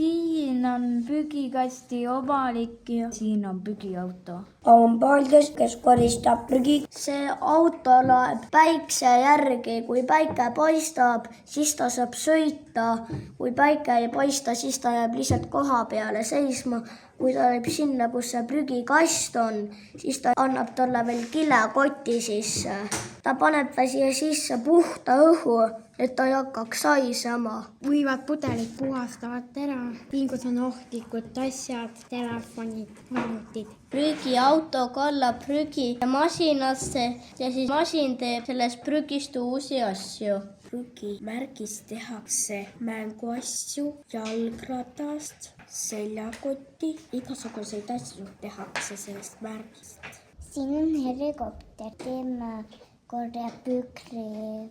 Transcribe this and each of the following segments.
Siin on prügikasti obalik ja siin on prügiauto. On Paldes, kes koristab prügi. See auto loeb päikse järgi. Kui päike paistab, siis ta saab sõita. Kui päike ei paista, siis ta jääb lihtsalt koha peale seisma. Kui ta läheb sinna, kus see prügikast on, siis ta annab talle veel kilekoti sisse. Ta paneb siia sisse puhta õhu, et ta ei hakkaks haisema. Võivad pudelid puhastavad ära, kus on ohtlikud asjad, telefonid, arvutid. Prügiauto kallab prügi masinasse ja siis masin teeb sellest prügist uusi asju. Prügimärgist tehakse mänguasju, jalgratast, seljakotti, igasuguseid asju tehakse sellest märgist. Siin on helikopter, tema korjab prügi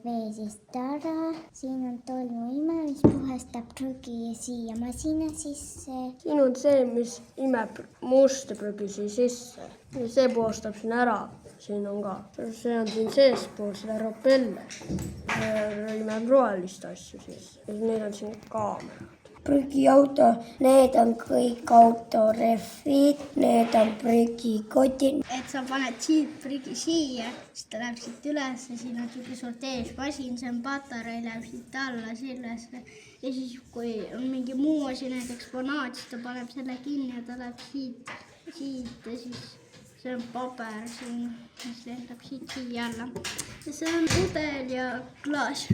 veesist ära. Siin on tolmuime, mis puhastab prügi siia masina sisse. Siin on see, mis imeb musta prügi sisse. See puhastab siin ära. Siin on ka. See on siin seespool seda ropelle. Imeb rohelist asju sisse. Ja need on siin kaamerad. Prügiauto, need on kõik autorehvid, need on prügikotid. Et sa paned siit prügi siia, siis ta läheb siit üles, siin on siuke sorteerimismasin, see on patarei, läheb siit alla sellesse. Ja siis, kui on mingi muu asi, näiteks eksponaat, siis ta paneb selle kinni ja ta läheb siit ja siis see on paber siin, mis lendab siit siia alla. Ja see on pudel ja klaas.